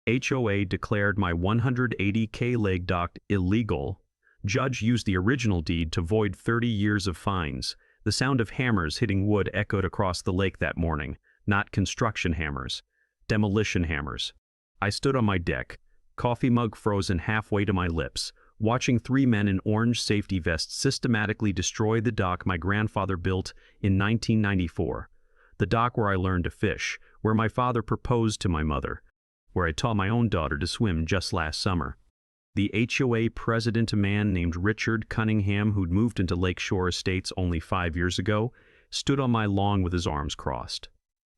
HOA declared my 180K leg dock illegal. Judge used the original deed to void 30 years of fines. The sound of hammers hitting wood echoed across the lake that morning. Not construction hammers. Demolition hammers. I stood on my deck, coffee mug frozen halfway to my lips, watching three men in orange safety vests systematically destroy the dock my grandfather built in 1994. The dock where I learned to fish, where my father proposed to my mother, where I taught my own daughter to swim just last summer. The HOA president, a man named Richard Cunningham, who'd moved into Lakeshore Estates only 5 years ago, stood on my lawn with his arms crossed,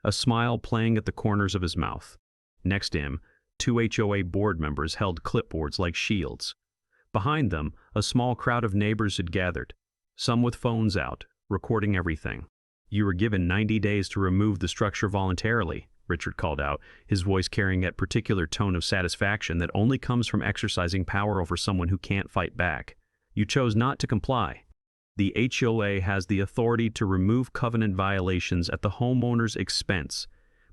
a smile playing at the corners of his mouth. Next to him, two HOA board members held clipboards like shields. Behind them, a small crowd of neighbors had gathered, some with phones out, recording everything. "You were given 90 days to remove the structure voluntarily," Richard called out, his voice carrying that particular tone of satisfaction that only comes from exercising power over someone who can't fight back. "You chose not to comply. The HOA has the authority to remove covenant violations at the homeowner's expense."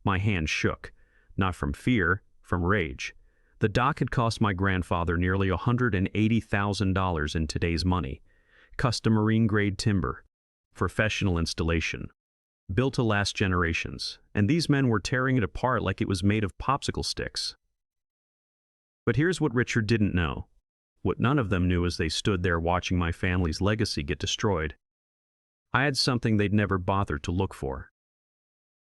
My hand shook, not from fear, from rage. The dock had cost my grandfather nearly $180,000 in today's money. Custom marine-grade timber, professional installation, built to last generations, and these men were tearing it apart like it was made of popsicle sticks. But here's what Richard didn't know, what none of them knew as they stood there watching my family's legacy get destroyed. I had something they'd never bothered to look for.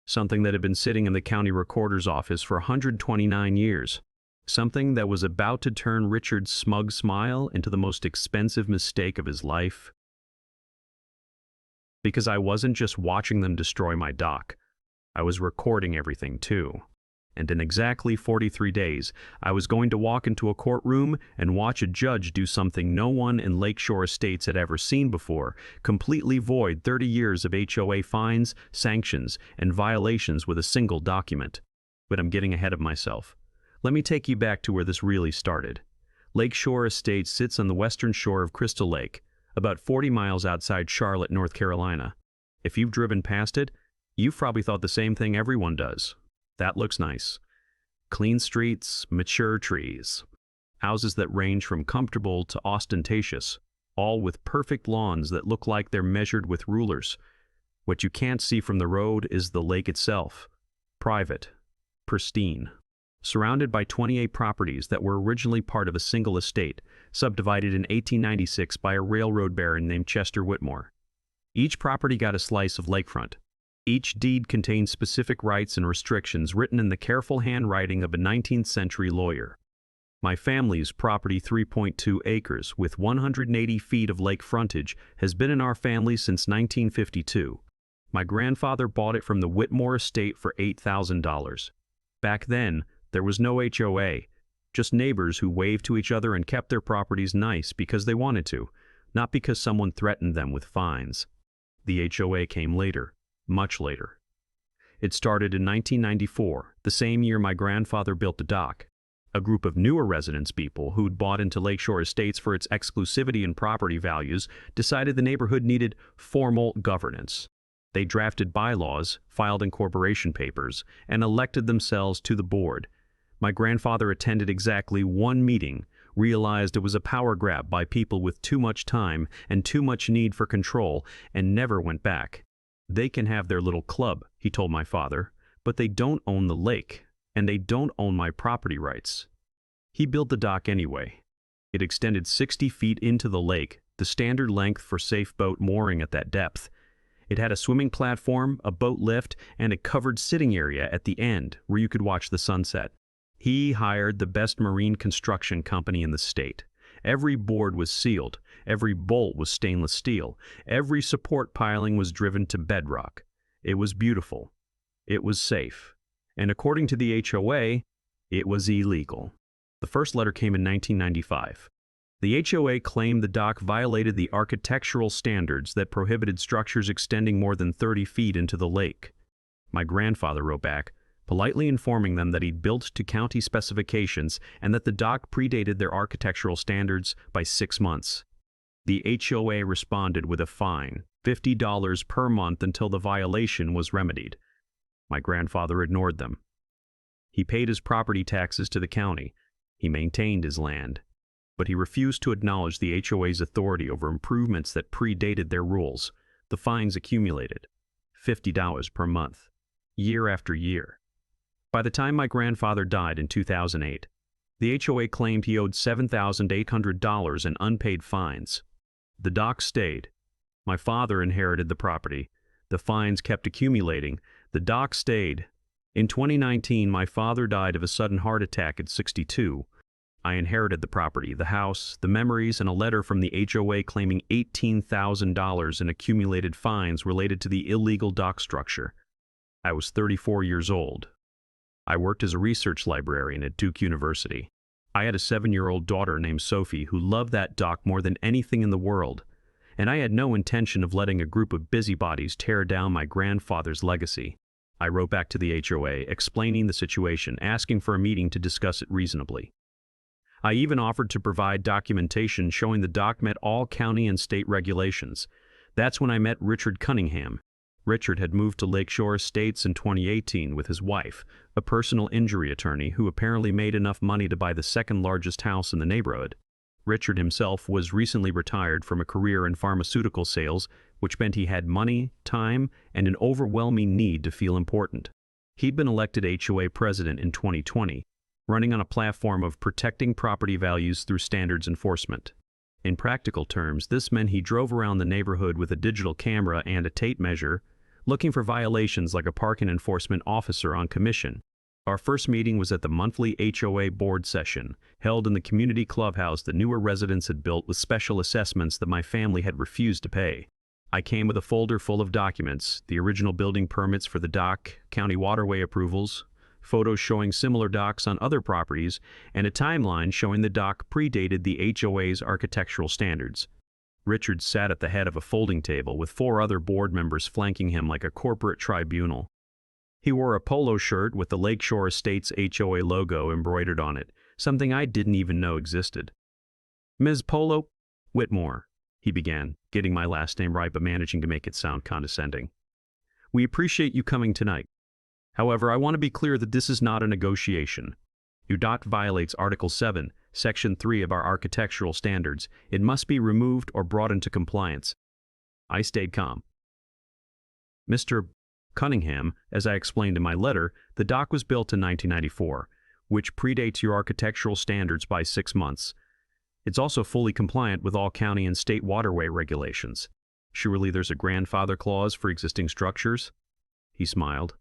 Something that had been sitting in the county recorder's office for 129 years. Something that was about to turn Richard's smug smile into the most expensive mistake of his life. Because I wasn't just watching them destroy my dock, I was recording everything too. And in exactly 43 days, I was going to walk into a courtroom and watch a judge do something no one in Lakeshore Estates had ever seen before, completely void 30 years of HOA fines, sanctions, and violations with a single document. But I'm getting ahead of myself. Let me take you back to where this really started. Lakeshore Estates sits on the western shore of Crystal Lake, about 40 miles outside Charlotte, North Carolina. If you've driven past it, you've probably thought the same thing everyone does. That looks nice. Clean streets, mature trees. Houses that range from comfortable to ostentatious, all with perfect lawns that look like they're measured with rulers. What you can't see from the road is the lake itself. Private, pristine. Surrounded by 28 properties that were originally part of a single estate, subdivided in 1896 by a railroad baron named Chester Whitmore. Each property got a slice of lakefront. Each deed contained specific rights and restrictions written in the careful handwriting of a 19th century lawyer. My family's property, 3.2 acres with 180 feet of lake frontage, has been in our family since 1952. My grandfather bought it from the Whitmore estate for $8,000. Back then, there was no HOA, just neighbors who waved to each other and kept their properties nice because they wanted to, not because someone threatened them with fines. The HOA came later, much later. It started in 1994, the same year my grandfather built the dock. A group of newer residence people who'd bought into Lakeshore Estates for its exclusivity and property values decided the neighborhood needed formal governance. They drafted bylaws, filed incorporation papers, and elected themselves to the board. My grandfather attended exactly one meeting, realized it was a power grab by people with too much time and too much need for control, and never went back. "They can have their little club," he told my father, "but they don't own the lake, and they don't own my property rights." He built the dock anyway. It extended 60 feet into the lake, the standard length for safe boat mooring at that depth. It had a swimming platform, a boat lift, and a covered sitting area at the end where you could watch the sunset. He hired the best marine construction company in the state. Every board was sealed, every bolt was stainless steel, every support piling was driven to bedrock. It was beautiful. It was safe. And according to the HOA, it was illegal. The first letter came in 1995. The HOA claimed the dock violated the architectural standards that prohibited structures extending more than 30 feet into the lake. My grandfather wrote back, politely informing them that he'd built to county specifications and that the dock predated their architectural standards by 6 months. The HOA responded with a fine, $50 per month until the violation was remedied. My grandfather ignored them. He paid his property taxes to the county. He maintained his land. But he refused to acknowledge the HOA's authority over improvements that predated their rules. The fines accumulated. $50 per month, year after year. By the time my grandfather died in 2008, the HOA claimed he owed $7,800 in unpaid fines. The dock stayed. My father inherited the property. The fines kept accumulating. The dock stayed. In 2019, my father died of a sudden heart attack at 62. I inherited the property, the house, the memories, and a letter from the HOA claiming $18,000 in accumulated fines related to the illegal dock structure. I was 34 years old. I worked as a research librarian at Duke University. I had a 7-year-old daughter named Sophie who loved that dock more than anything in the world, and I had no intention of letting a group of busybodies tear down my grandfather's legacy. I wrote back to the HOA, explaining the situation, asking for a meeting to discuss it reasonably. I even offered to provide documentation showing the dock met all county and state regulations. That's when I met Richard Cunningham. Richard had moved to Lakeshore Estates in 2018 with his wife, a personal injury attorney who apparently made enough money to buy the second largest house in the neighborhood. Richard himself was recently retired from a career in pharmaceutical sales, which meant he had money, time, and an overwhelming need to feel important. He'd been elected HOA president in 2020, running on a platform of protecting property values through standards enforcement. In practical terms, this meant he drove around the neighborhood with a digital camera and a tape measure, looking for violations like a parking enforcement officer on commission. Our first meeting was at the monthly HOA board session, held in the community clubhouse that newer residents had built with special assessments that my family had refused to pay. I came with a folder full of documents, the original building permits for the dock, county waterway approvals, photos showing similar docks on other properties, and a timeline showing the dock predated the HOA's architectural standards. Richard sat at the head of a folding table with 4 other board members flanking him like a corporate tribunal. He wore a polo shirt with the Lakeshore Estates HOA logo embroidered on it, something I didn't even know existed. "Ms. Polo Whitmore," he began, getting my last name right but managing to make it sound condescending. "We appreciate you coming tonight. However, I want to be clear that this is not a negotiation. Your dock violates Article 7, Section 3 of our architectural standards. It must be removed or brought into compliance." I stayed calm. "Mr. Cunningham, as I explained in my letter, the dock was built in 1994, which predates your architectural standards by 6 months. It's also fully compliant with all county and state waterway regulations. Surely there's a grandfather clause for existing structures?" He smiled.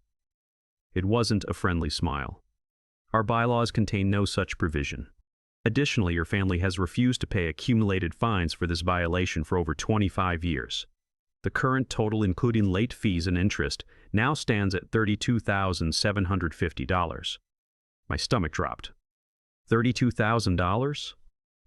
It wasn't a friendly smile. "Our bylaws contain no such provision. Additionally, your family has refused to pay accumulated fines for this violation for over 25 years. The current total, including late fees and interest, now stands at $32,750. My stomach dropped. $32,000?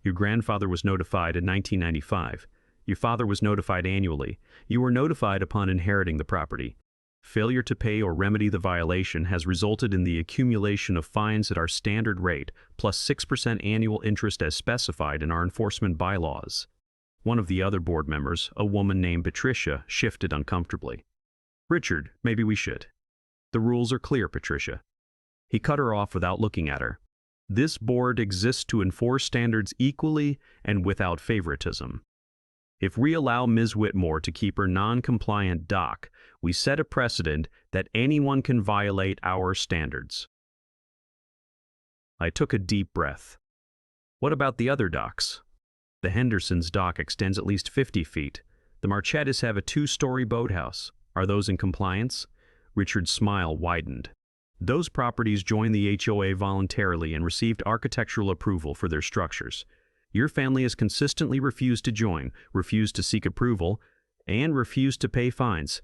Your grandfather was notified in 1995. Your father was notified annually. You were notified upon inheriting the property. Failure to pay or remedy the violation has resulted in the accumulation of fines at our standard rate, plus 6% annual interest as specified in our enforcement bylaws." One of the other board members, a woman named Patricia, shifted uncomfortably. "Richard, maybe we should. The rules are clear, Patricia." He cut her off without looking at her. "This board exists to enforce standards equally and without favoritism. If we allow Ms. Whitmore to keep her non-compliant dock, we set a precedent that anyone can violate our standards." I took a deep breath. "What about the other docks? The Henderson's dock extends at least 50 feet. The Marchettis have a 2-story boathouse. Are those in compliance?" Richard's smile widened. "Those properties joined the HOA voluntarily and received architectural approval for their structures. Your family has consistently refused to join, refused to seek approval, and refused to pay fines.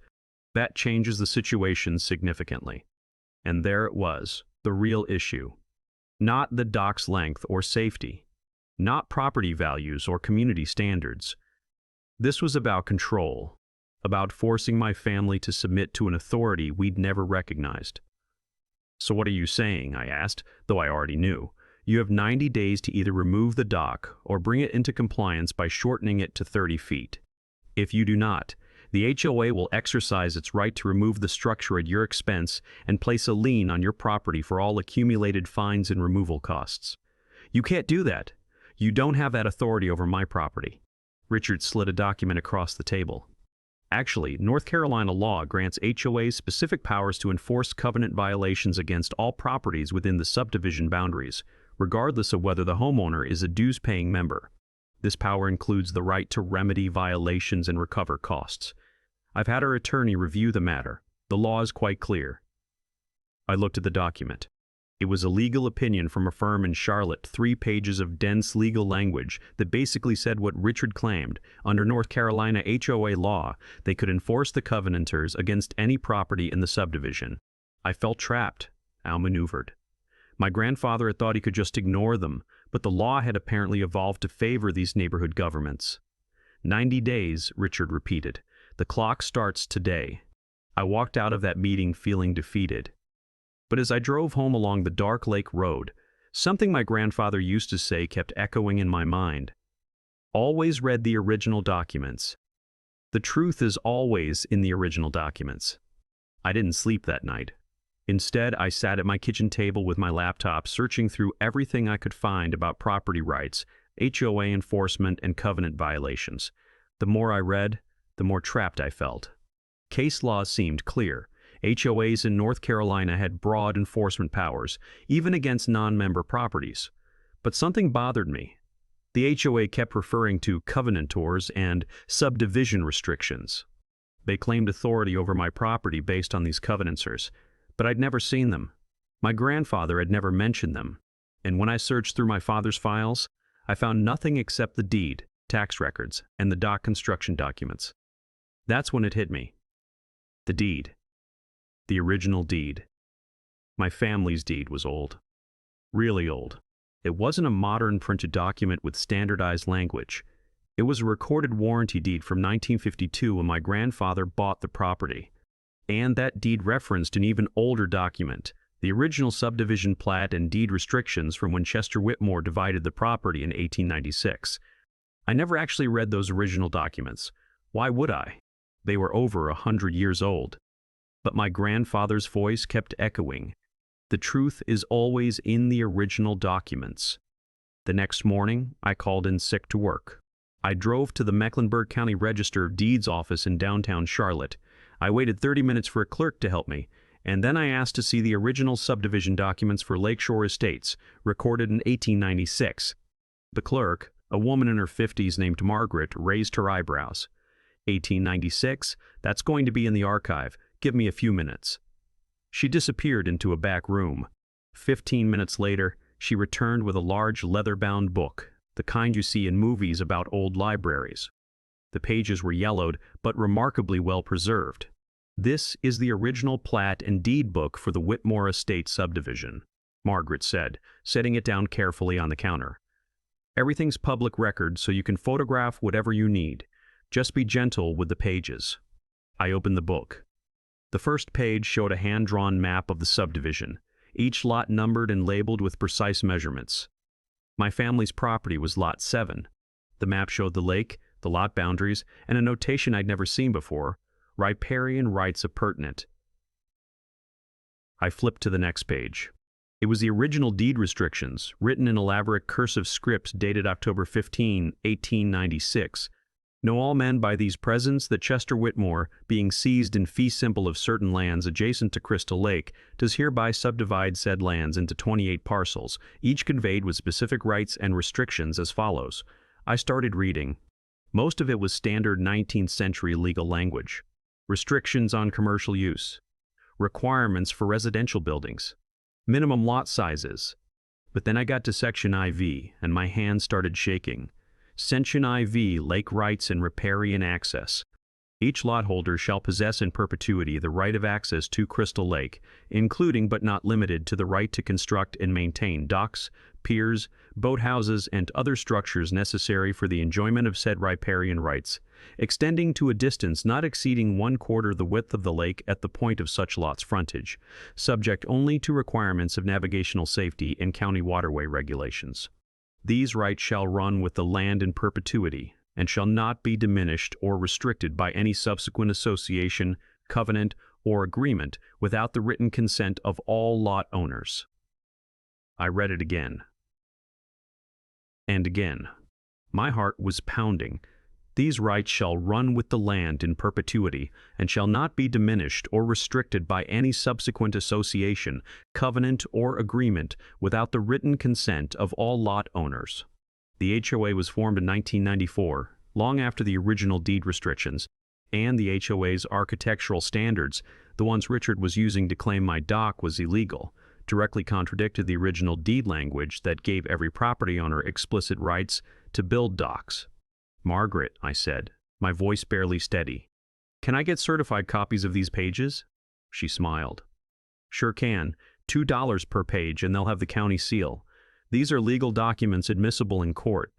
That changes the situation significantly." And there it was, the real issue. Not the dock's length or safety. Not property values or community standards. This was about control, about forcing my family to submit to an authority we'd never recognized. "So what are you saying?" I asked, though I already knew. "You have 90 days to either remove the dock or bring it into compliance by shortening it to 30 feet. If you do not, The HOA will exercise its right to remove the structure at your expense and place a lien on your property for all accumulated fines and removal costs. You can't do that. You don't have that authority over my property. Richard slid a document across the table. Actually, North Carolina law grants HOAs specific powers to enforce covenant violations against all properties within the subdivision boundaries, regardless of whether the homeowner is a dues-paying member. This power includes the right to remedy violations and recover costs. I've had our attorney review the matter. The law is quite clear. I looked at the document. It was a legal opinion from a firm in Charlotte, 3 pages of dense legal language that basically said what Richard claimed. Under North Carolina HOA law, they could enforce the covenanters against any property in the subdivision. I felt trapped, outmaneuvered. My grandfather had thought he could just ignore them, but the law had apparently evolved to favor these neighborhood governments. 90 days, Richard repeated. The clock starts today. I walked out of that meeting feeling defeated. But as I drove home along the dark lake road, something my grandfather used to say kept echoing in my mind. Always read the original documents. The truth is always in the original documents. I didn't sleep that night. Instead, I sat at my kitchen table with my laptop, searching through everything I could find about property rights, HOA enforcement, and covenant violations. The more I read, the more trapped I felt. Case law seemed clear. HOAs in North Carolina had broad enforcement powers, even against non-member properties. But something bothered me. The HOA kept referring to covenantors and subdivision restrictions. They claimed authority over my property based on these covenanters, but I'd never seen them. My grandfather had never mentioned them. And when I searched through my father's files, I found nothing except the deed, tax records, and the dock construction documents. That's when it hit me. The deed. The original deed. My family's deed was old. Really old. It wasn't a modern printed document with standardized language. It was a recorded warranty deed from 1952 when my grandfather bought the property. And that deed referenced an even older document, the original subdivision plat and deed restrictions from when Chester Whitmore divided the property in 1896. I never actually read those original documents. Why would I? They were over 100 years old. But my grandfather's voice kept echoing. The truth is always in the original documents. The next morning, I called in sick to work. I drove to the Mecklenburg County Register of Deeds office in downtown Charlotte. I waited 30 minutes for a clerk to help me, and then I asked to see the original subdivision documents for Lakeshore Estates, recorded in 1896. The clerk, a woman in her 50s named Margaret, raised her eyebrows. 1896? That's going to be in the archive. Give me a few minutes. She disappeared into a back room. 15 minutes later, she returned with a large leather-bound book, the kind you see in movies about old libraries. The pages were yellowed, but remarkably well preserved. This is the original plat and deed book for the Whitmore Estate subdivision, Margaret said, setting it down carefully on the counter. Everything's public record, so you can photograph whatever you need. Just be gentle with the pages. I opened the book. The first page showed a hand-drawn map of the subdivision, each lot numbered and labeled with precise measurements. My family's property was Lot 7. The map showed the lake, the lot boundaries, and a notation I'd never seen before: Riparian rights appurtenant. I flipped to the next page. It was the original deed restrictions, written in elaborate cursive script dated October 15, 1896. Know all men by these presents that Chester Whitmore, being seized in fee simple of certain lands adjacent to Crystal Lake, does hereby subdivide said lands into 28 parcels, each conveyed with specific rights and restrictions as follows. I started reading. Most of it was standard 19th century legal language. Restrictions on commercial use. Requirements for residential buildings. Minimum lot sizes. But then I got to Section IV, and my hands started shaking. Section IV, Lake Rights and Riparian Access. Each lot holder shall possess in perpetuity the right of access to Crystal Lake, including but not limited to the right to construct and maintain docks, piers, boathouses, and other structures necessary for the enjoyment of said riparian rights, extending to a distance not exceeding 1/4 the width of the lake at the point of such lot's frontage, subject only to requirements of navigational safety and county waterway regulations. These rights shall run with the land in perpetuity, and shall not be diminished or restricted by any subsequent association, covenant, or agreement without the written consent of all lot owners. I read it again. And again. My heart was pounding. These rights shall run with the land in perpetuity, and shall not be diminished or restricted by any subsequent association, covenant, or agreement without the written consent of all lot owners. The HOA was formed in 1994, long after the original deed restrictions, and the HOA's architectural standards, the ones Richard was using to claim my dock was illegal, directly contradicted the original deed language that gave every property owner explicit rights to build docks. "Margaret," I said, my voice barely steady, "can I get certified copies of these pages?" She smiled. "Sure can. $2 per page, and they'll have the county seal. These are legal documents admissible in court."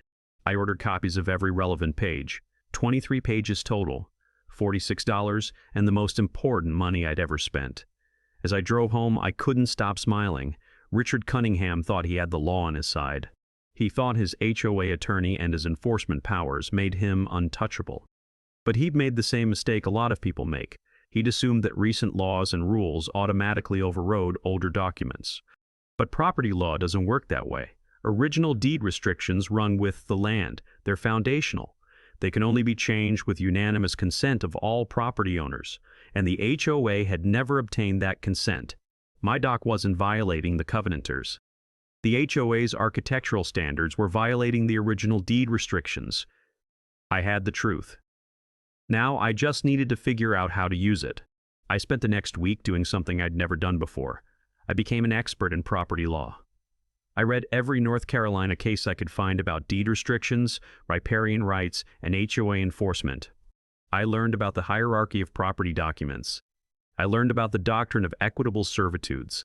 I ordered copies of every relevant page, 23 pages total, $46, and the most important money I'd ever spent. As I drove home, I couldn't stop smiling. Richard Cunningham thought he had the law on his side. He thought his HOA attorney and his enforcement powers made him untouchable. But he'd made the same mistake a lot of people make. He'd assumed that recent laws and rules automatically overrode older documents. But property law doesn't work that way. Original deed restrictions run with the land. They're foundational. They can only be changed with unanimous consent of all property owners, and the HOA had never obtained that consent. My dock wasn't violating the covenanters. The HOA's architectural standards were violating the original deed restrictions. I had the truth. Now I just needed to figure out how to use it. I spent the next week doing something I'd never done before. I became an expert in property law. I read every North Carolina case I could find about deed restrictions, riparian rights, and HOA enforcement. I learned about the hierarchy of property documents. I learned about the doctrine of equitable servitudes.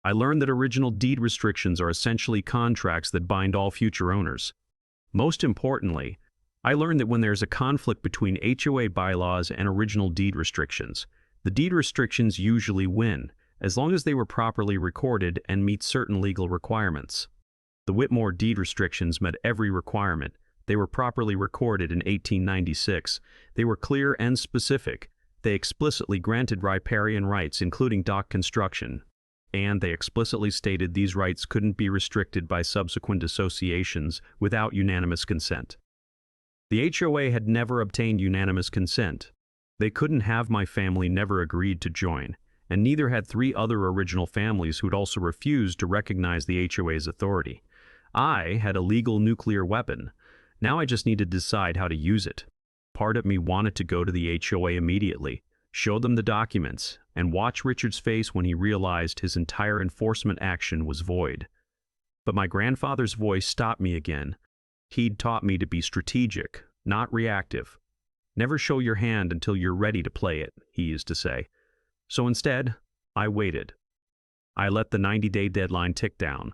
I learned that original deed restrictions are essentially contracts that bind all future owners. Most importantly, I learned that when there's a conflict between HOA bylaws and original deed restrictions, the deed restrictions usually win, as long as they were properly recorded and meet certain legal requirements. The Whitmore deed restrictions met every requirement. They were properly recorded in 1896. They were clear and specific. They explicitly granted riparian rights, including dock construction. And they explicitly stated these rights couldn't be restricted by subsequent associations without unanimous consent. The HOA had never obtained unanimous consent. They couldn't have my family never agreed to join, and neither had 3 other original families who'd also refused to recognize the HOA's authority. I had a legal nuclear weapon. Now I just needed to decide how to use it. Part of me wanted to go to the HOA immediately, show them the documents, and watch Richard's face when he realized his entire enforcement action was void. But my grandfather's voice stopped me again. He'd taught me to be strategic, not reactive. "Never show your hand until you're ready to play it," he used to say. So instead, I waited. I let the 90-day deadline tick down.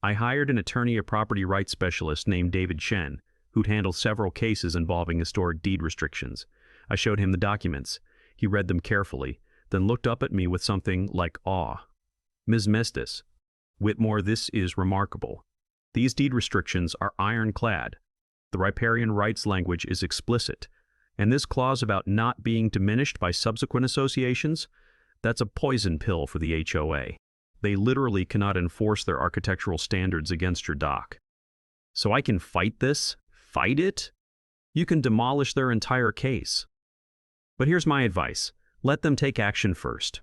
I hired an attorney, a property rights specialist named David Chen, who'd handled several cases involving historic deed restrictions. I showed him the documents. He read them carefully, then looked up at me with something like awe. "Ms. Mestis, Whitmore, this is remarkable. These deed restrictions are ironclad. The riparian rights language is explicit. And this clause about not being diminished by subsequent associations, that's a poison pill for the HOA. They literally cannot enforce their architectural standards against your dock. So I can fight this? Fight it? You can demolish their entire case. But here's my advice. Let them take action first.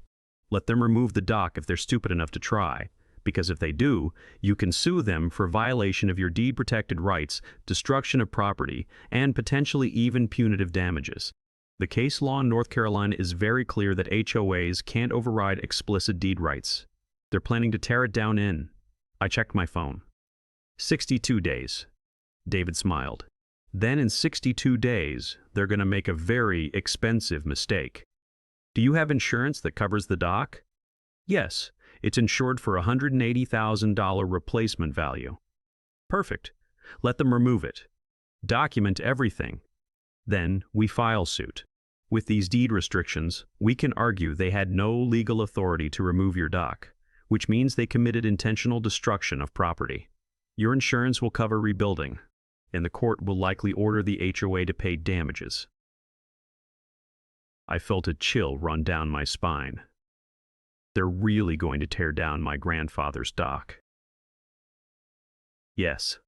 Let them remove the dock if they're stupid enough to try, because if they do, you can sue them for violation of your deed-protected rights, destruction of property, and potentially even punitive damages. The case law in North Carolina is very clear that HOAs can't override explicit deed rights. They're planning to tear it down in. I checked my phone. 62 days. David smiled. Then in 62 days, they're going to make a very expensive mistake. Do you have insurance that covers the dock? Yes, it's insured for $180,000 replacement value. Perfect. Let them remove it. Document everything. Then we file suit. With these deed restrictions, we can argue they had no legal authority to remove your dock, which means they committed intentional destruction of property. Your insurance will cover rebuilding. and the court will likely order the HOA to pay damages. I felt a chill run down my spine. They're really going to tear down my grandfather's dock. Yes,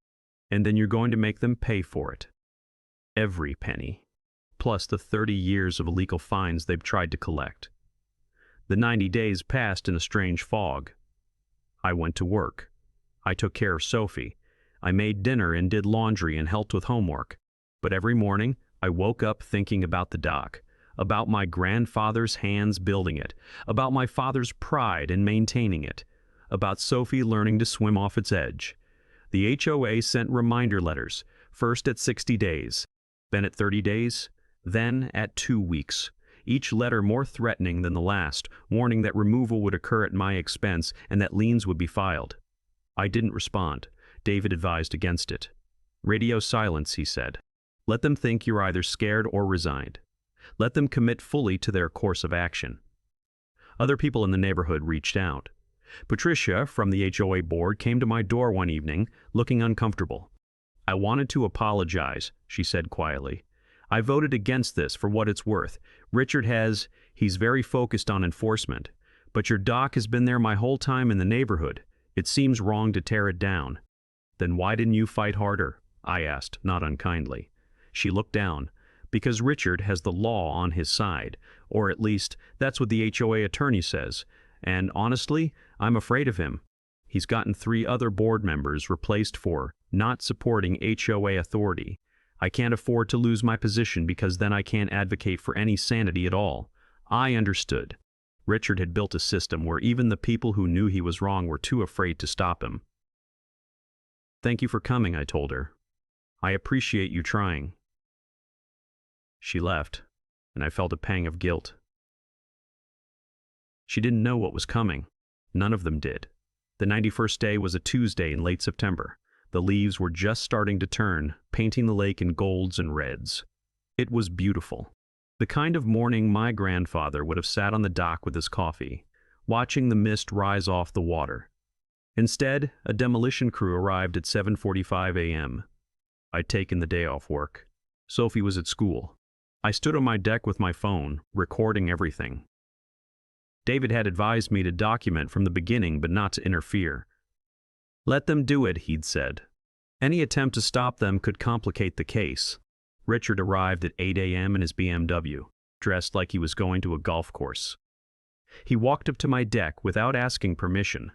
and then you're going to make them pay for it. Every penny, plus the 30 years of illegal fines they've tried to collect. The 90 days passed in a strange fog. I went to work. I took care of Sophie. I made dinner and did laundry and helped with homework. But every morning, I woke up thinking about the dock, about my grandfather's hands building it, about my father's pride in maintaining it, about Sophie learning to swim off its edge. The HOA sent reminder letters, first at 60 days, then at 30 days, then at 2 weeks. Each letter more threatening than the last, warning that removal would occur at my expense and that liens would be filed. I didn't respond. David advised against it. Radio silence, he said. Let them think you're either scared or resigned. Let them commit fully to their course of action. Other people in the neighborhood reached out. Patricia from the HOA board came to my door one evening, looking uncomfortable. I wanted to apologize, she said quietly. I voted against this for what it's worth. Richard he's very focused on enforcement. But your dock has been there my whole time in the neighborhood. It seems wrong to tear it down. Then why didn't you fight harder? I asked, not unkindly. She looked down. Because Richard has the law on his side, or at least that's what the HOA attorney says. And honestly, I'm afraid of him. He's gotten 3 other board members replaced for not supporting HOA authority. I can't afford to lose my position because then I can't advocate for any sanity at all. I understood. Richard had built a system where even the people who knew he was wrong were too afraid to stop him. Thank you for coming, I told her. I appreciate you trying. She left, and I felt a pang of guilt. She didn't know what was coming. None of them did. The 91st day was a Tuesday in late September. The leaves were just starting to turn, painting the lake in golds and reds. It was beautiful. The kind of morning my grandfather would have sat on the dock with his coffee, watching the mist rise off the water. Instead, a demolition crew arrived at 7:45 a.m. I'd taken the day off work. Sophie was at school. I stood on my deck with my phone, recording everything. David had advised me to document from the beginning but not to interfere. Let them do it, he'd said. Any attempt to stop them could complicate the case. Richard arrived at 8 a.m. in his BMW, dressed like he was going to a golf course. He walked up to my deck without asking permission.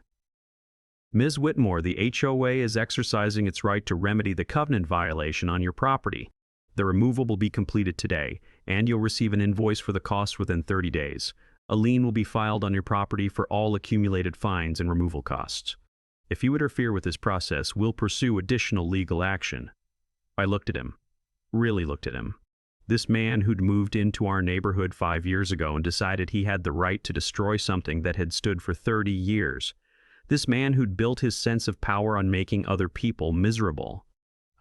Ms. Whitmore, the HOA is exercising its right to remedy the covenant violation on your property. The removal will be completed today, and you'll receive an invoice for the cost within 30 days. A lien will be filed on your property for all accumulated fines and removal costs. If you interfere with this process, we'll pursue additional legal action. I looked at him. Really looked at him. This man who'd moved into our neighborhood 5 years ago and decided he had the right to destroy something that had stood for 30 years. This man who'd built his sense of power on making other people miserable.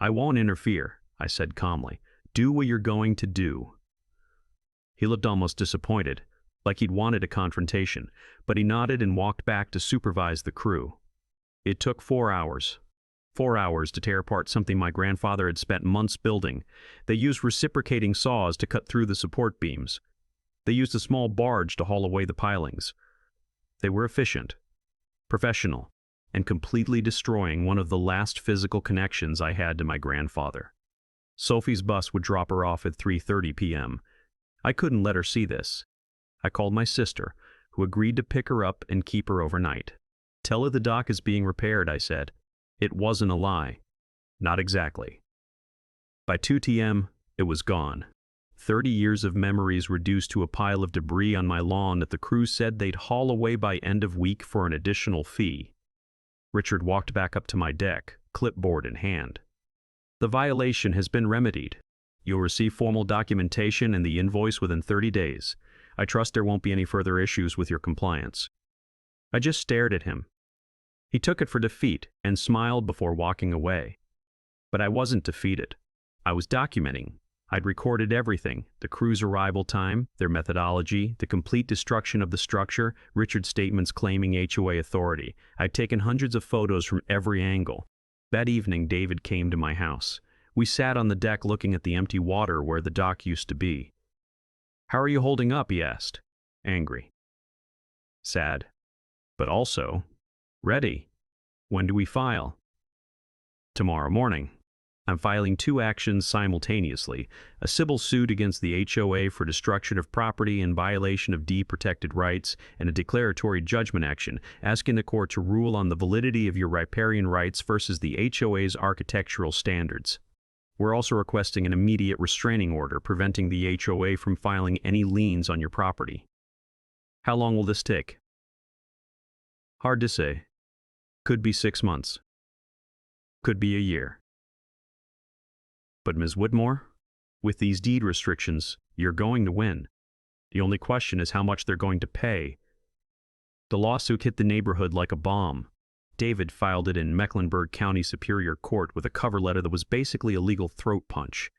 I won't interfere, I said calmly. Do what you're going to do. He looked almost disappointed, like he'd wanted a confrontation, but he nodded and walked back to supervise the crew. It took 4 hours. 4 hours to tear apart something my grandfather had spent months building. They used reciprocating saws to cut through the support beams. They used a small barge to haul away the pilings. They were efficient, professional, and completely destroying one of the last physical connections I had to my grandfather. Sophie's bus would drop her off at 3:30 p.m. I couldn't let her see this. I called my sister, who agreed to pick her up and keep her overnight. Tell her the dock is being repaired, I said. It wasn't a lie. Not exactly. By 2 p.m., it was gone. 30 years of memories reduced to a pile of debris on my lawn that the crew said they'd haul away by end of week for an additional fee. Richard walked back up to my deck, clipboard in hand. The violation has been remedied. You'll receive formal documentation and the invoice within 30 days. I trust there won't be any further issues with your compliance. I just stared at him. He took it for defeat and smiled before walking away. But I wasn't defeated. I was documenting. I'd recorded everything: the crew's arrival time, their methodology, the complete destruction of the structure, Richard's statements claiming HOA authority. I'd taken hundreds of photos from every angle. That evening, David came to my house. We sat on the deck looking at the empty water where the dock used to be. "How are you holding up?" he asked, angry. Sad. But also, ready. "When do we file?" "Tomorrow morning." I'm filing two actions simultaneously, a civil suit against the HOA for destruction of property in violation of deed-protected rights, and a declaratory judgment action, asking the court to rule on the validity of your riparian rights versus the HOA's architectural standards. We're also requesting an immediate restraining order preventing the HOA from filing any liens on your property. How long will this take? Hard to say. Could be 6 months. Could be a year. But Ms. Whitmore, with these deed restrictions, you're going to win. The only question is how much they're going to pay. The lawsuit hit the neighborhood like a bomb. David filed it in Mecklenburg County Superior Court with a cover letter that was basically a legal throat punch.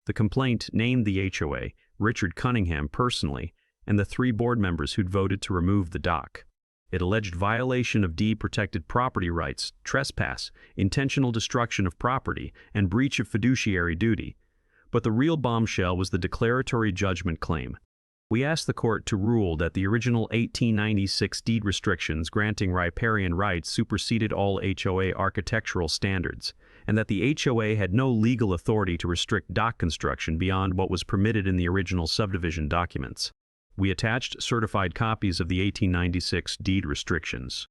The complaint named the HOA, Richard Cunningham personally, and the 3 board members who'd voted to remove the dock. It alleged violation of deed-protected property rights, trespass, intentional destruction of property, and breach of fiduciary duty. But the real bombshell was the declaratory judgment claim. We asked the court to rule that the original 1896 deed restrictions granting riparian rights superseded all HOA architectural standards, and that the HOA had no legal authority to restrict dock construction beyond what was permitted in the original subdivision documents. We attached certified copies of the 1896 deed restrictions.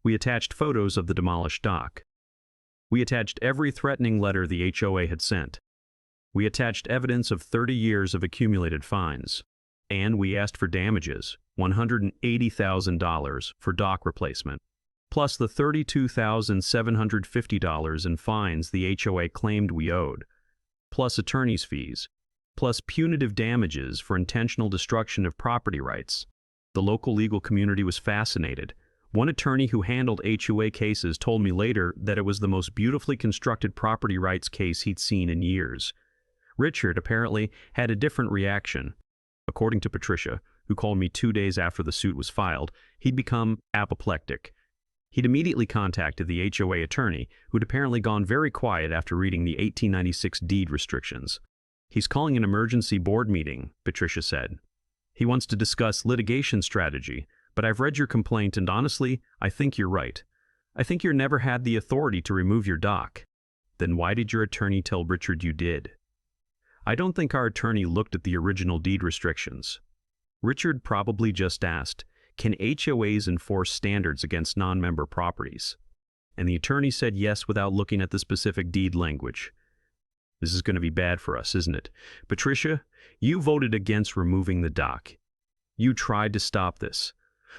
We attached photos of the demolished dock. We attached every threatening letter the HOA had sent. We attached evidence of 30 years of accumulated fines. And we asked for damages, $180,000 for dock replacement, plus the $32,750 in fines the HOA claimed we owed, plus attorney's fees, plus punitive damages for intentional destruction of property rights. The local legal community was fascinated. One attorney who handled HOA cases told me later that it was the most beautifully constructed property rights case he'd seen in years. Richard apparently had a different reaction. According to Patricia, who called me 2 days after the suit was filed, he'd become apoplectic. He'd immediately contacted the HOA attorney, who'd apparently gone very quiet after reading the 1896 deed restrictions. "He's calling an emergency board meeting," Patricia said. "He wants to discuss litigation strategy, but I've read your complaint and honestly, I think you're right. I think you never had the authority to remove your dock." "Then why did your attorney tell Richard you did?" "I don't think our attorney looked at the original deed restrictions. Richard probably just asked, can HOAs enforce standards against non-member properties? And the attorney said yes without looking at the specific deed language. This is going to be bad for us, isn't it? Patricia, you voted against removing the dock. You tried to stop this.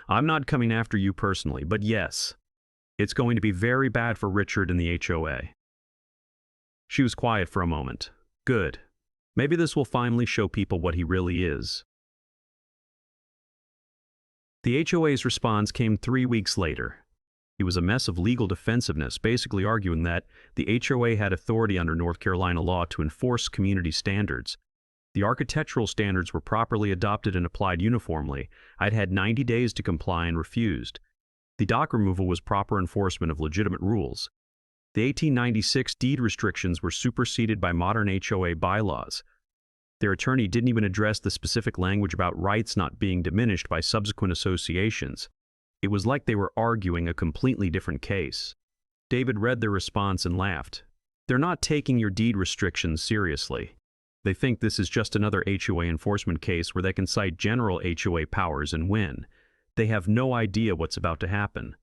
I'm not coming after you personally, but yes, it's going to be very bad for Richard and the HOA." She was quiet for a moment. Good. Maybe this will finally show people what he really is. The HOA's response came 3 weeks later. It was a mess of legal defensiveness, basically arguing that the HOA had authority under North Carolina law to enforce community standards. The architectural standards were properly adopted and applied uniformly. I'd had 90 days to comply and refused. The dock removal was proper enforcement of legitimate rules. The 1896 deed restrictions were superseded by modern HOA bylaws. Their attorney didn't even address the specific language about rights not being diminished by subsequent associations. It was like they were arguing a completely different case. David read their response and laughed. "They're not taking your deed restrictions seriously. They think this is just another HOA enforcement case where they can cite general HOA powers and win. They have no idea what's about to happen."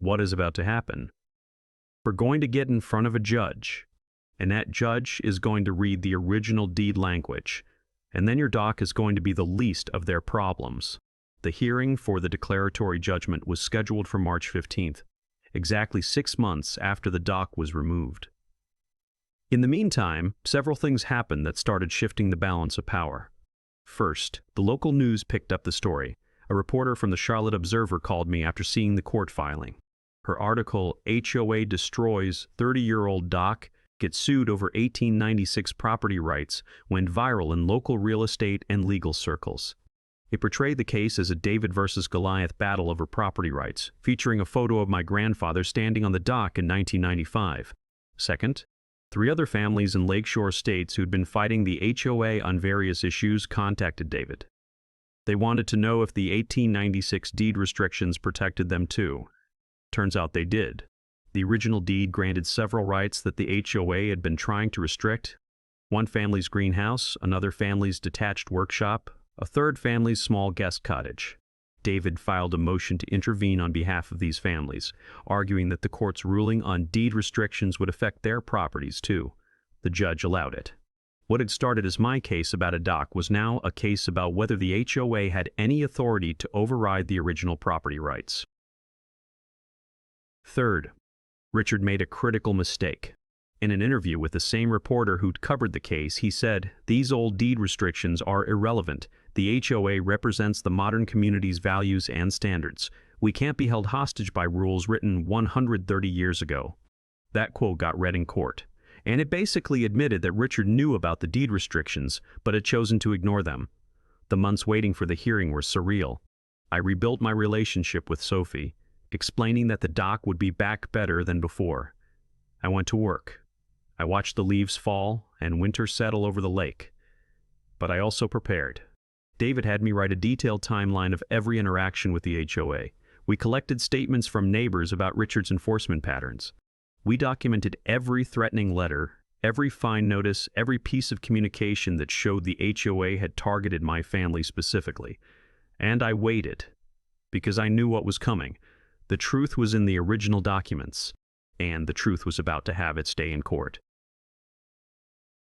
What is about to happen? We're going to get in front of a judge, and that judge is going to read the original deed language, and then your dock is going to be the least of their problems. The hearing for the declaratory judgment was scheduled for March 15th, exactly 6 months after the dock was removed. In the meantime, several things happened that started shifting the balance of power. First, the local news picked up the story. A reporter from the Charlotte Observer called me after seeing the court filing. Her article, "HOA Destroys 30-Year-Old Dock, Gets Sued Over 1896 Property Rights," went viral in local real estate and legal circles. It portrayed the case as a David versus Goliath battle over property rights, featuring a photo of my grandfather standing on the dock in 1995. Second, 3 other families in Lakeshore states who'd been fighting the HOA on various issues contacted David. They wanted to know if the 1896 deed restrictions protected them too. Turns out they did. The original deed granted several rights that the HOA had been trying to restrict. One family's greenhouse, another family's detached workshop, a third family's small guest cottage. David filed a motion to intervene on behalf of these families, arguing that the court's ruling on deed restrictions would affect their properties too. The judge allowed it. What had started as my case about a dock was now a case about whether the HOA had any authority to override the original property rights. Third, Richard made a critical mistake. In an interview with the same reporter who'd covered the case, he said, "These old deed restrictions are irrelevant. The HOA represents the modern community's values and standards. We can't be held hostage by rules written 130 years ago." That quote got read in court, and it basically admitted that Richard knew about the deed restrictions, but had chosen to ignore them. The months waiting for the hearing were surreal. I rebuilt my relationship with Sophie, explaining that the dock would be back better than before. I went to work. I watched the leaves fall and winter settle over the lake. But I also prepared. David had me write a detailed timeline of every interaction with the HOA. We collected statements from neighbors about Richard's enforcement patterns. We documented every threatening letter, every fine notice, every piece of communication that showed the HOA had targeted my family specifically. And I waited, because I knew what was coming. The truth was in the original documents, and the truth was about to have its day in court.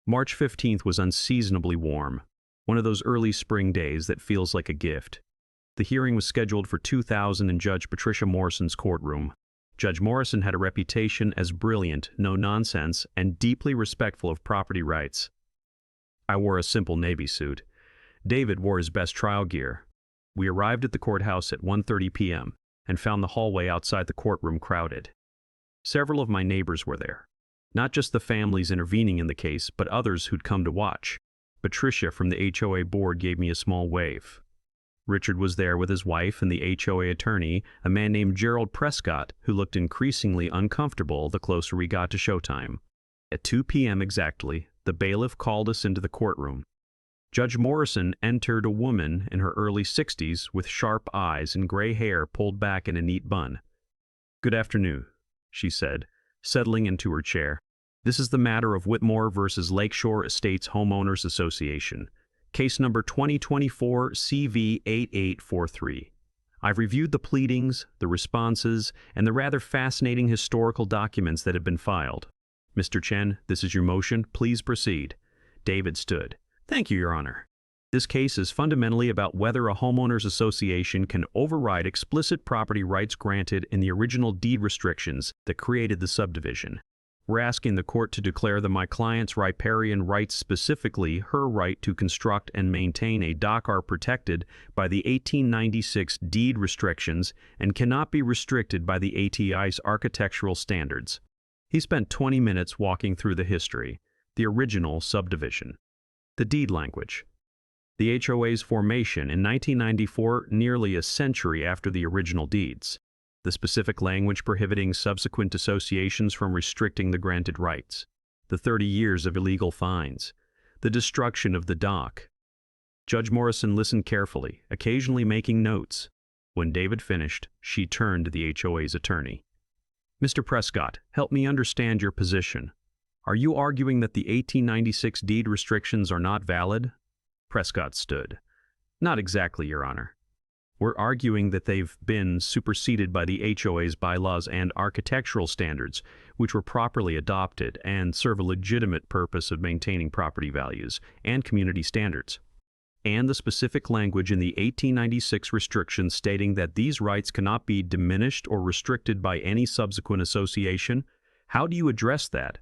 March 15th was unseasonably warm, one of those early spring days that feels like a gift. The hearing was scheduled for 2000 in Judge Patricia Morrison's courtroom. Judge Morrison had a reputation as brilliant, no-nonsense, and deeply respectful of property rights. I wore a simple navy suit. David wore his best trial gear. We arrived at the courthouse at 1:30 p.m. and found the hallway outside the courtroom crowded. Several of my neighbors were there. Not just the families intervening in the case, but others who'd come to watch. Patricia from the HOA board gave me a small wave. Richard was there with his wife and the HOA attorney, a man named Gerald Prescott, who looked increasingly uncomfortable the closer we got to showtime. At 2 p.m. exactly, the bailiff called us into the courtroom. Judge Morrison entered a woman in her early 60s with sharp eyes and gray hair pulled back in a neat bun. "Good afternoon," she said, settling into her chair. "This is the matter of Whitmore versus Lakeshore Estates Homeowners Association. Case number 2024 CV 8843. I've reviewed the pleadings, the responses, and the rather fascinating historical documents that have been filed. Mr. Chen, this is your motion. Please proceed." David stood. "Thank you, Your Honor. This case is fundamentally about whether a homeowners association can override explicit property rights granted in the original deed restrictions that created the subdivision. We're asking the court to declare that my client's riparian rights, specifically her right to construct and maintain a dock, are protected by the 1896 deed restrictions and cannot be restricted by the ATI's architectural standards." He spent 20 minutes walking through the history, the original subdivision, the deed language, the HOA's formation in 1994, nearly a century after the original deeds, the specific language prohibiting subsequent associations from restricting the granted rights, the 30 years of illegal fines, the destruction of the dock. Judge Morrison listened carefully, occasionally making notes. When David finished, she turned to the HOA's attorney. "Mr. Prescott, help me understand your position. Are you arguing that the 1896 deed restrictions are not valid?" Prescott stood. "Not exactly, Your Honor. We're arguing that they've been superseded by the HOA's bylaws and architectural standards, which were properly adopted and serve a legitimate purpose of maintaining property values and community standards, and the specific language in the 1896 restrictions stating that these rights cannot be diminished or restricted by any subsequent association. How do you address that?"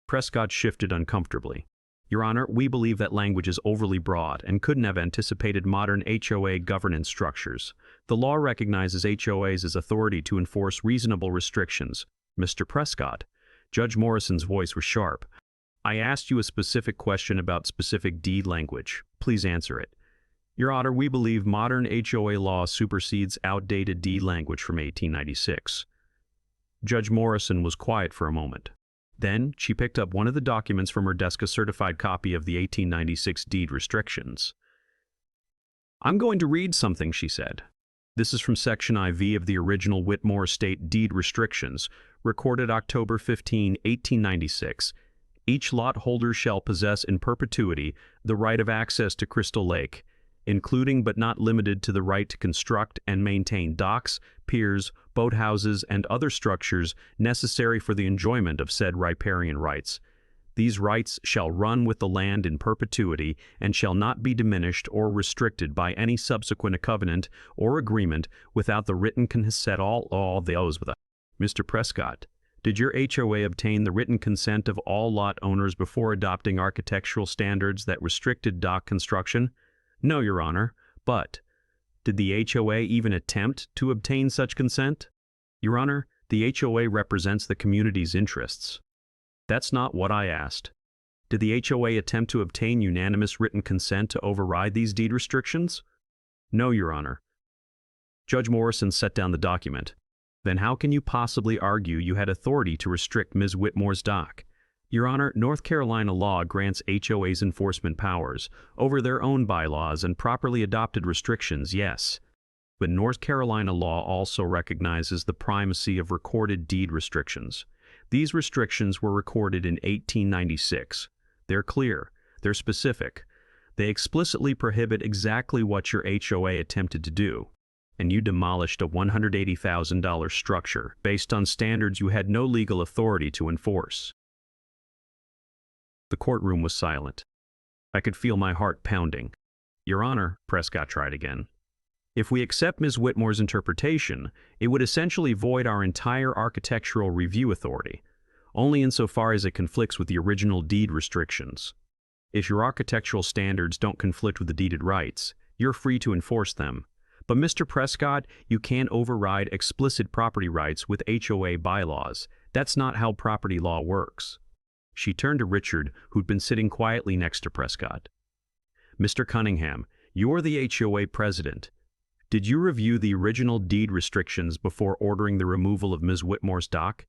Prescott shifted uncomfortably. "Your Honor, we believe that language is overly broad and couldn't have anticipated modern HOA governance structures. The law recognizes HOAs as authority to enforce reasonable restrictions." "Mr. Prescott," Judge Morrison's voice was sharp, "I asked you a specific question about specific deed language. Please answer it." "Your Honor, we believe modern HOA law supersedes outdated deed language from 1896. Judge Morrison was quiet for a moment. Then she picked up one of the documents from her desk, a certified copy of the 1896 deed restrictions. "I'm going to read something," she said. "This is from Section IV of the original Whitmore Estate deed restrictions, recorded October 15, 1896. Each lot holder shall possess in perpetuity the right of access to Crystal Lake, including but not limited to the right to construct and maintain docks, piers, boathouses, and other structures necessary for the enjoyment of said riparian rights. These rights shall run with the land in perpetuity and shall not be diminished or restricted by any subsequent covenant or agreement without the written consent of all those with us." Mr. Prescott, did your HOA obtain the written consent of all lot owners before adopting architectural standards that restricted dock construction? No, Your Honor, but did the HOA even attempt to obtain such consent? Your Honor, the HOA represents the community's interests. That's not what I asked. Did the HOA attempt to obtain unanimous written consent to override these deed restrictions? No, Your Honor. Judge Morrison set down the document. Then how can you possibly argue you had authority to restrict Ms. Whitmore's dock? Your Honor, North Carolina law grants HOAs enforcement powers over their own bylaws and properly adopted restrictions, yes. But North Carolina law also recognizes the primacy of recorded deed restrictions. These restrictions were recorded in 1896. They're clear. They're specific. They explicitly prohibit exactly what your HOA attempted to do. And you demolished a $180,000 structure based on standards you had no legal authority to enforce. The courtroom was silent. I could feel my heart pounding. Your Honor, Prescott tried again. If we accept Ms. Whitmore's interpretation, it would essentially void our entire architectural review authority, only insofar as it conflicts with the original deed restrictions. If your architectural standards don't conflict with the deeded rights, you're free to enforce them. But Mr. Prescott, you can't override explicit property rights with HOA bylaws. That's not how property law works. She turned to Richard, who'd been sitting quietly next to Prescott. Mr. Cunningham, you're the HOA president. Did you review the original deed restrictions before ordering the removal of Ms. Whitmore's dock?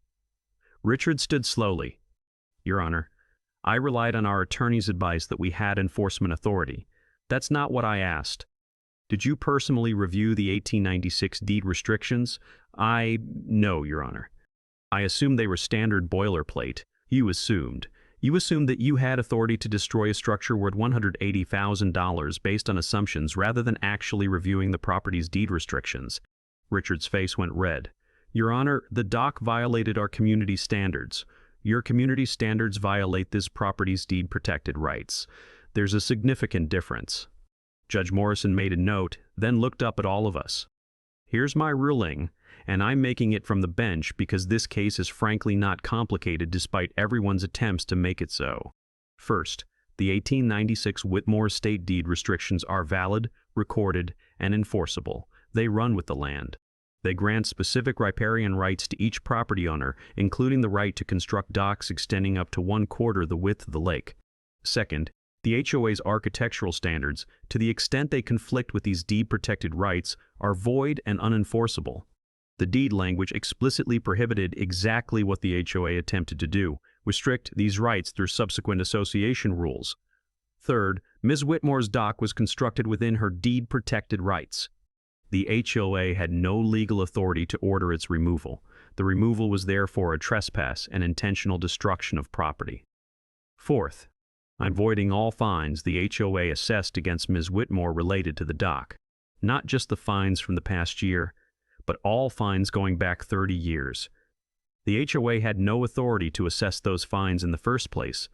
Richard stood slowly. Your Honor, I relied on our attorney's advice that we had enforcement authority. That's not what I asked. Did you personally review the 1896 deed restrictions? No, Your Honor. I assumed they were standard boilerplate. You assumed that you had authority to destroy a structure worth $180,000 based on assumptions rather than actually reviewing the property's deed restrictions. Richard's face went red. Your Honor, the dock violated our community standards. Your community standards violate this property's deed-protected rights. There's a significant difference. Judge Morrison made a note, then looked up at all of us. Here's my ruling, and I'm making it from the bench because this case is frankly not complicated despite everyone's attempts to make it so. First, the 1896 Whitmore Estate deed restrictions are valid, recorded, and enforceable. They run with the land. They grant specific riparian rights to each property owner, including the right to construct docks extending up to 1/4 the width of the lake. Second, the HOA's architectural standards, to the extent they conflict with these deed-protected rights, are void and unenforceable. The deed language explicitly prohibited exactly what the HOA attempted to do, restrict these rights through subsequent association rules. Third, Ms. Whitmore's dock was constructed within her deed-protected rights. The HOA had no legal authority to order its removal. The removal was therefore a trespass and intentional destruction of property. Fourth, I'm voiding all fines the HOA assessed against Ms. Whitmore related to the dock. Not just the fines from the past year, but all fines going back 30 years. The HOA had no authority to assess those fines in the first place.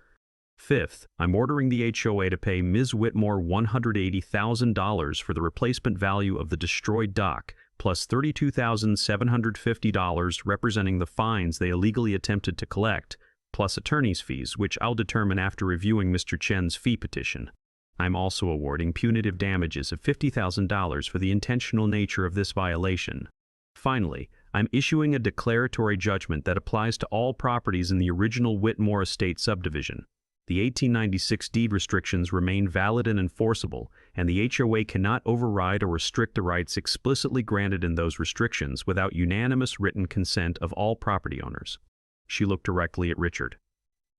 Fifth, I'm ordering the HOA to pay Ms. Whitmore $180,000 for the replacement value of the destroyed dock, plus $32,750 representing the fines they illegally attempted to collect, plus attorney's fees, which I'll determine after reviewing Mr. Chen's fee petition. I'm also awarding punitive damages of $50,000 for the intentional nature of this violation. Finally, I'm issuing a declaratory judgment that applies to all properties in the original Whitmore Estate subdivision. The 1896 deed restrictions remain valid and enforceable, and the HOA cannot override or restrict the rights explicitly granted in those restrictions without unanimous written consent of all property owners. She looked directly at Richard.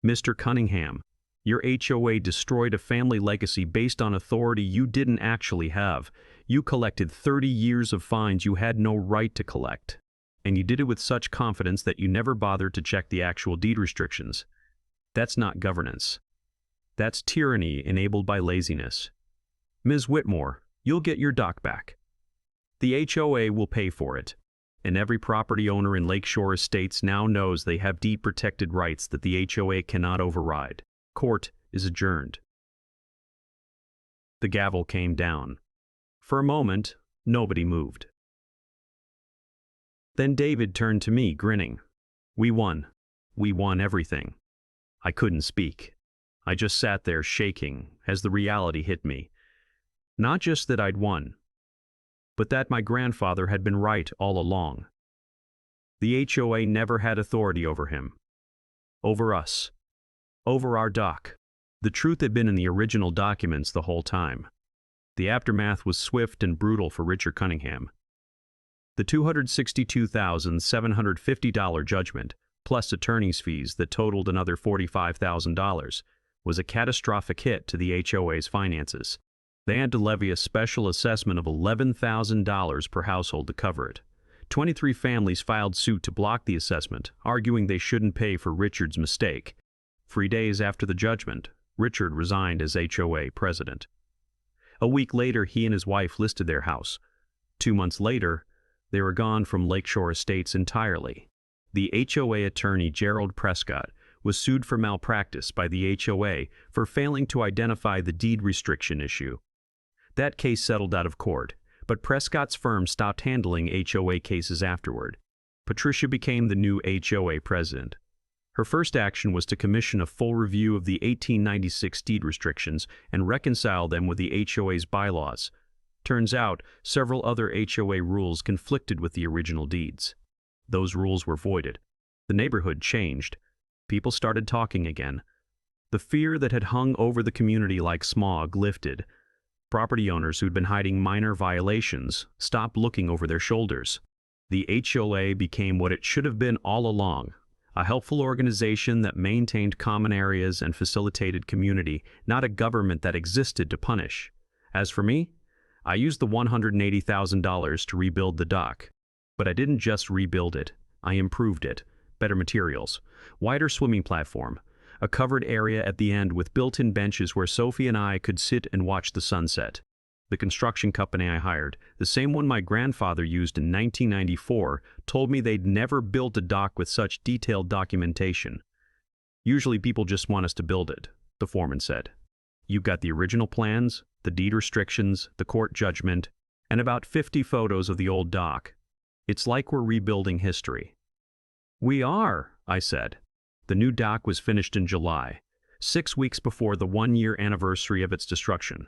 Mr. Cunningham, your HOA destroyed a family legacy based on authority you didn't actually have. You collected 30 years of fines you had no right to collect. And you did it with such confidence that you never bothered to check the actual deed restrictions. That's not governance. That's tyranny enabled by laziness. Ms. Whitmore, you'll get your dock back. The HOA will pay for it. And every property owner in Lakeshore Estates now knows they have deed-protected rights that the HOA cannot override. Court is adjourned. The gavel came down. For a moment, nobody moved. Then David turned to me, grinning. We won. We won everything. I couldn't speak. I just sat there shaking as the reality hit me. Not just that I'd won, but that my grandfather had been right all along. The HOA never had authority over him, over us, over our dock. The truth had been in the original documents the whole time. The aftermath was swift and brutal for Richard Cunningham. The $262,750 judgment, plus attorney's fees that totaled another $45,000, was a catastrophic hit to the HOA's finances. They had to levy a special assessment of $11,000 per household to cover it. 23 families filed suit to block the assessment, arguing they shouldn't pay for Richard's mistake. 3 days after the judgment, Richard resigned as HOA president. A week later, he and his wife listed their house. 2 months later, they were gone from Lakeshore Estates entirely. The HOA attorney Gerald Prescott was sued for malpractice by the HOA for failing to identify the deed restriction issue. That case settled out of court, but Prescott's firm stopped handling HOA cases afterward. Patricia became the new HOA president. Her first action was to commission a full review of the 1896 deed restrictions and reconcile them with the HOA's bylaws. Turns out, several other HOA rules conflicted with the original deeds. Those rules were voided. The neighborhood changed. People started talking again. The fear that had hung over the community like smog lifted. Property owners who'd been hiding minor violations stopped looking over their shoulders. The HOA became what it should have been all along, a helpful organization that maintained common areas and facilitated community, not a government that existed to punish. As for me, I used the $180,000 to rebuild the dock. But I didn't just rebuild it, I improved it. Better materials, wider swimming platform, a covered area at the end with built-in benches where Sophie and I could sit and watch the sunset. The construction company I hired, the same one my grandfather used in 1994, told me they'd never built a dock with such detailed documentation. Usually people just want us to build it, the foreman said. You've got the original plans, the deed restrictions, the court judgment, and about 50 photos of the old dock. It's like we're rebuilding history. We are, I said. The new dock was finished in July, 6 weeks before the 1-year anniversary of its destruction.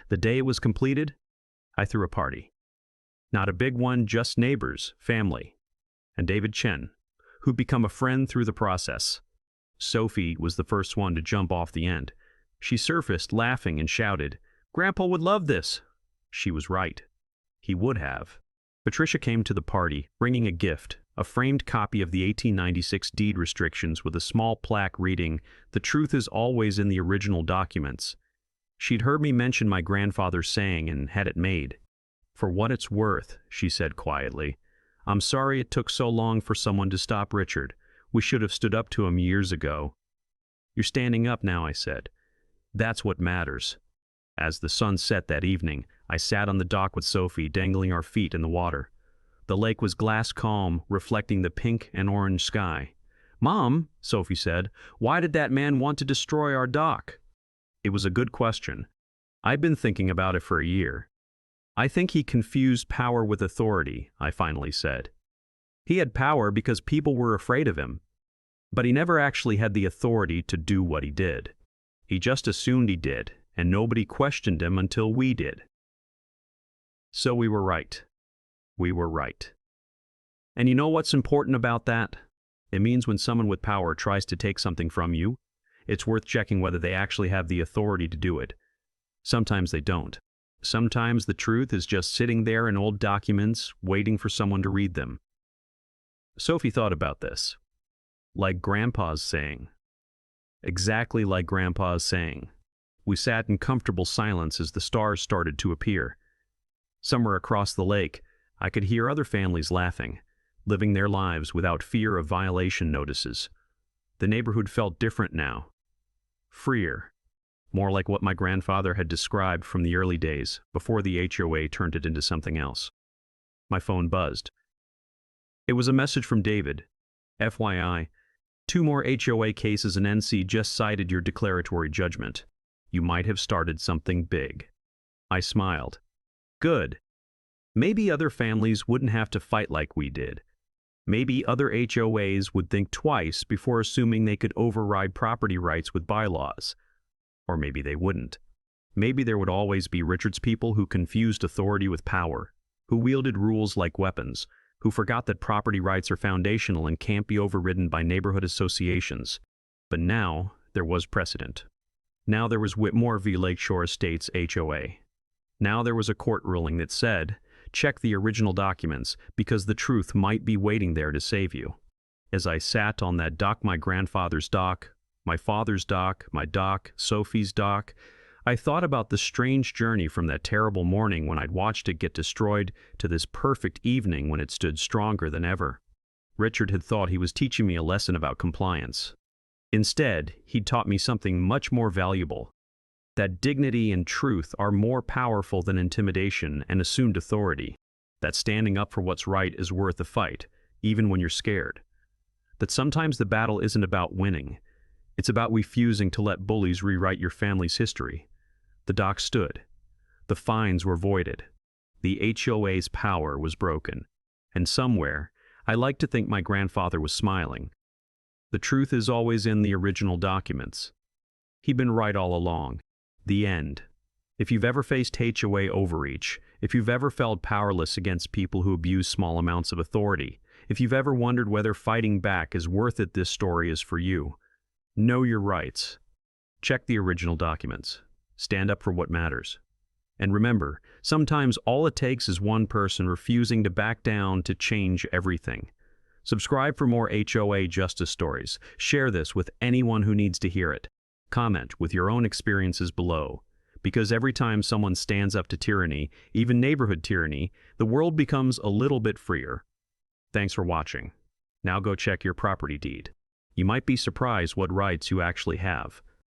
The day it was completed, I threw a party. Not a big one, just neighbors, family, and David Chen, who'd become a friend through the process. Sophie was the first one to jump off the end. She surfaced, laughing, and shouted, "Grandpa would love this." She was right. He would have. Patricia came to the party, bringing a gift, a framed copy of the 1896 deed restrictions with a small plaque reading, "The truth is always in the original documents." She'd heard me mention my grandfather's saying and had it made. "For what it's worth," she said quietly, "I'm sorry it took so long for someone to stop Richard. We should have stood up to him years ago." "You're standing up now," I said. "That's what matters." As the sun set that evening, I sat on the dock with Sophie, dangling our feet in the water. The lake was glass calm, reflecting the pink and orange sky. "Mom," Sophie said, "why did that man want to destroy our dock?" It was a good question. I'd been thinking about it for a year. "I think he confused power with authority," I finally said. "He had power because people were afraid of him. But he never actually had the authority to do what he did. He just assumed he did, and nobody questioned him until we did." So we were right. We were right. And you know what's important about that? It means when someone with power tries to take something from you, it's worth checking whether they actually have the authority to do it. Sometimes they don't. Sometimes the truth is just sitting there in old documents, waiting for someone to read them. Sophie thought about this. Like Grandpa's saying, exactly like Grandpa's saying. We sat in comfortable silence as the stars started to appear. Somewhere across the lake, I could hear other families laughing, living their lives without fear of violation notices. The neighborhood felt different now. Freer. More like what my grandfather had described from the early days, before the HOA turned it into something else. My phone buzzed. It was a message from David. FYI, 2 more HOA cases and NC just cited your declaratory judgment. You might have started something big. I smiled. Good. Maybe other families wouldn't have to fight like we did. Maybe other HOAs would think twice before assuming they could override property rights with bylaws. Or maybe they wouldn't. Maybe there would always be Richard's people who confused authority with power, who wielded rules like weapons, who forgot that property rights are foundational and can't be overridden by neighborhood associations. But now, there was precedent. Now there was Whitmore v. Lakeshore Estates HOA. Now there was a court ruling that said, check the original documents because the truth might be waiting there to save you. As I sat on that dock, my grandfather's dock, my father's dock, my dock, Sophie's dock, I thought about the strange journey from that terrible morning when I'd watched it get destroyed to this perfect evening when it stood stronger than ever. Richard had thought he was teaching me a lesson about compliance. Instead, he'd taught me something much more valuable. That dignity and truth are more powerful than intimidation and assumed authority. That standing up for what's right is worth a fight, even when you're scared. That sometimes the battle isn't about winning. It's about refusing to let bullies rewrite your family's history. The dock stood. The fines were voided. The HOA's power was broken. And somewhere, I like to think my grandfather was smiling. The truth is always in the original documents. He'd been right all along. The end. If you've ever faced HOA overreach, if you've ever felt powerless against people who abuse small amounts of authority, if you've ever wondered whether fighting back is worth it, this story is for you. Know your rights. Check the original documents. Stand up for what matters. And remember, sometimes all it takes is one person refusing to back down to change everything. Subscribe for more HOA justice stories. Share this with anyone who needs to hear it. Comment with your own experiences below. Because every time someone stands up to tyranny, even neighborhood tyranny, the world becomes a little bit freer. Thanks for watching. Now go check your property deed. You might be surprised what rights you actually have.